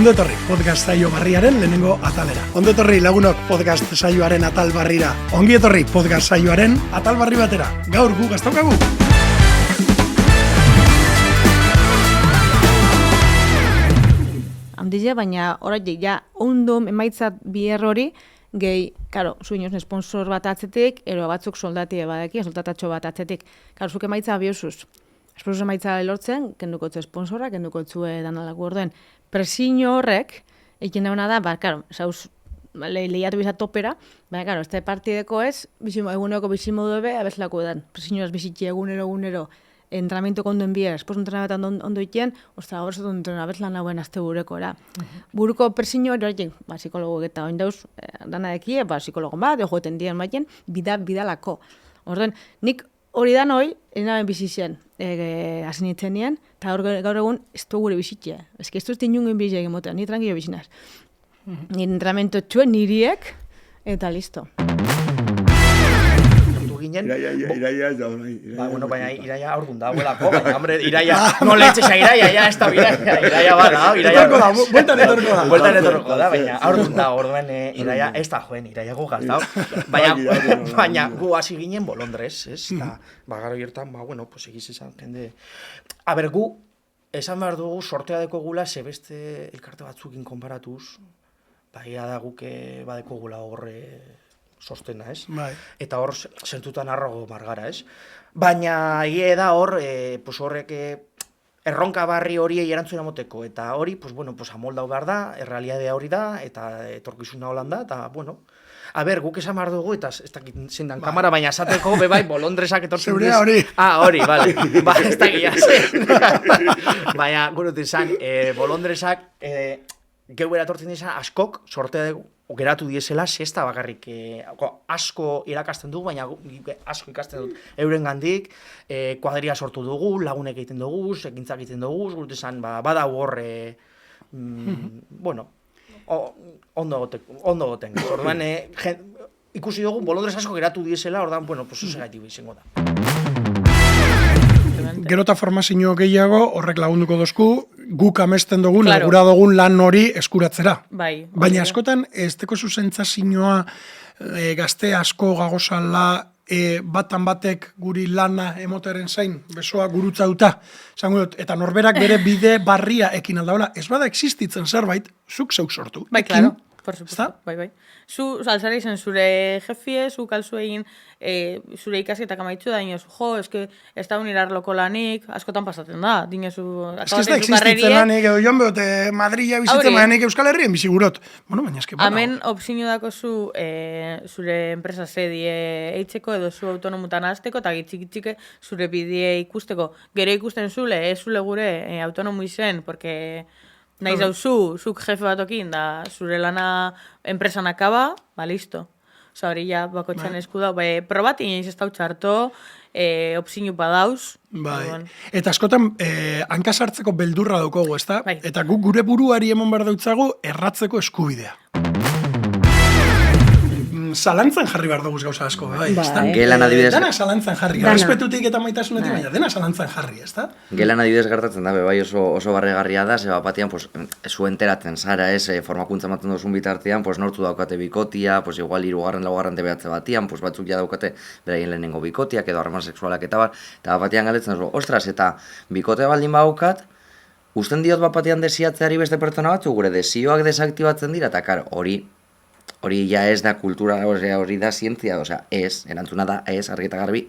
Ondo etorri podcast saio barriaren lehenengo atalera. Ondo etorri lagunok podcast saioaren atal barrira. Ongi etorri podcast saioaren atal barri batera. Gaur gu gaztaukagu. Handile, baina horretik, ja, ondo emaitzat biher hori, gehi, karo, zuinoz sponsor bat atzetik, ero batzuk soldatie badaki, soldatatxo bat atzetik. Karo, zuk emaitza biosuz. Sponsor emaitza lortzen, kendukotze sponsora, kendukotzue danalako orduen. Presiño horrek, ekin dauna da, karo, zauz, lehiatu bizat topera, baina, karo, este partideko ez, eguneko bizimodu ebe, abezlako edan. Presiño ez bizitxe egunero, entrenamiento kondo enbiera, esposo entrenamentan ondo itien, ostra, hor zetu abezlan hauen azte bureko, era. Buruko presiño hori, psikologo eta oin dauz, dana ekie, psikologo bat, joeten dien maiten, bidalako. Orduen, nik hori dan hoi, enaben bizizien, hasin itzen nien, eta gaur egun ez du gure bizitzea. Ez du ez dinungen bizia egin ni tranquilo bizinaz. Nire entrenamiento txuen niriek, eta listo. Iraia, bueno, baina Iraia aurgun da, abuelako, baina, hombre, Iraia, no lehetxesa Iraia, ya, ez da Iraia bada, Iraia... Bueltan etorko da, baina aurgun da, orduen Iraia, ez da joen, Iraia gu gaztau, baina gu hasi ginen Bolondrez, ez, eta, bagaro hiertan, bueno, pues egiz esan, jende... A ber, gu, esan behar dugu, sortea deko gula, sebeste elkarte batzukin konparatuz, baina da guke badeko gula horre... sostena, ez? Bai. Eta hor sentutan arrogo margara, ez? Baina hie da hor, pues horrek erronka barri horiei erantzuna moteko, eta hori, pues bueno, pues amoldau behar da, errealidadea hori da, eta etorkizuna holan da, eta bueno, a ber, guk esan behar dugu, eta ez dakit zindan kamara, baina esateko, bebai, Bolondresak etortzen diz. Zeurea hori. Hori, bale. Ba, ez dakit jasen. Baina, gure izan, Bolondresak, geu eratortzen dizan, askok, sortea dugu, geratu diesela, sexta bakarrik asko irakasten dugu, baina asko ikasten dut euren gandik, kuadria sortu dugu, lagunek egiten dugu, ekintzak egiten dugu, gure izan, bada hor, bueno, ondo goten. Orduan, ikusi dugu, Bolondres asko geratu diesela, orduan, bueno, pues oso gaitik izango da. Gero eta formazio gehiago, horrek lagunduko dozku, guk amesten dugun, gura dugun lan hori eskuratzera. Bai. Baina askotan, ez teko zuzentzazioa gazte asko gagozala, batan batek guri lana emoteren zain, besoa gurutza duta, eta norberak bere bide barria ekin aldaola, ez bada existitzen zerbait, zuk zeuk sortu. Bai, claro, por supuesto, bai. Zu alzara izan zure jefie, zu kalzu egin zure ikasketak amaitzu da, dinezu, eske ez da unirarloko lanik, askotan pasatzen da, dinezu... Ez da existitzen lanik, edo joan behote Madrila bizitzen lanik Euskal Herrien bizigurot. Bueno, baina eske... Hemen opzio dako zu zure enpresa sedie eitzeko edo zu autonomutan azteko, eta gitzik zure bidie ikusteko. Gero ikusten zule, ez zule gure autonomu izen, porque... Naiz hau zuk jefe batokin, da zure lana enpresan akaba, ba, listo. Osa hori ja bakotxan esku da, probat inoiz ez da txarto, opzinu badauz. Bai, eta askotan hankasartzeko beldurra daukogu, ez da? Bai. Eta guk gure buruari emon behar dautzago erratzeko eskubidea. Zalantzan jarri behar dugu gauza asko, bai, ez da? Gelan adibidez... Dana zalantzan jarri, respetutik eta maitasunetik, baina dena zalantzan jarri, ez da? Gelan adibidez gertatzen da, bai oso barregarria da, zeba batean, pues, zu enteratzen zara, formakuntza maten duzun bitartean, pues, nortu daukate bikotia, pues, igual 3. laugarren tebeatze batian, pues, batzuk ja daukate beraien lehenengo bikotiak edo harreman sexualak eta batean galdetzen zu, ostras, eta bikote baldin baukat, usten diot batean desiatzeari beste pertsona batzu, gure desioak desaktibatzen dira, eta karo, hori ja ez da kultura, hori da zientzia, erantzuna da, argi eta garbi,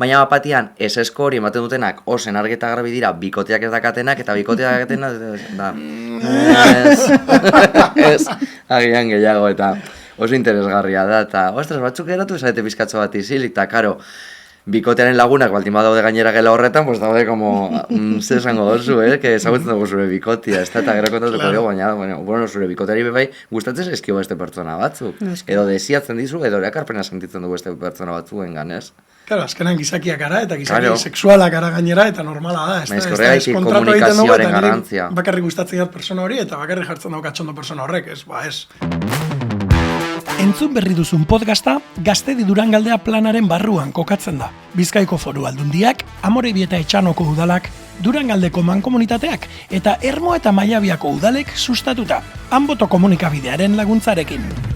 Baina batean, esko hori ematen dutenak, osen argi eta garbi dira, bikoteak ez dakatenak, eta bikoteak dakatenak, da, agian gehiago, eta oso interesgarria da, eta, ostras, batzuk eratu zaite bizkatzo bat izilik, eta, karo, bikotearen lagunak baldin badaude gainera gela horretan, pues daude como, ze esango dozu, que ezagutzen dugu zure bikotia, ez da, eta gero kontatuko dugu, baina, bueno, zure bikoteari bebai gustatzen zaizkio beste pertsona batzuk, edo desiatzen dizu, edo erakarpena sentitzen dugu beste pertsona batzuen ganez. Claro, azkenan gizakiak gara, eta gizaki sexualak gara gainera, eta normala da, ez da, ez komunikazioaren garrantzia. Bakarrik gustatzen dut persona hori, eta bakarrik jartzen dauk atxondo persona horrek, ez. Entzun berri duzun podcasta Gaztedi Durangaldea planaren barruan kokatzen da. Bizkaiko Foru Aldundiak, Amorebieta Etxanoko udalak, Durangaldeko mankomunitateak eta Ermo eta Maiabiako udalek sustatuta. Anboto komunikabidearen laguntzarekin.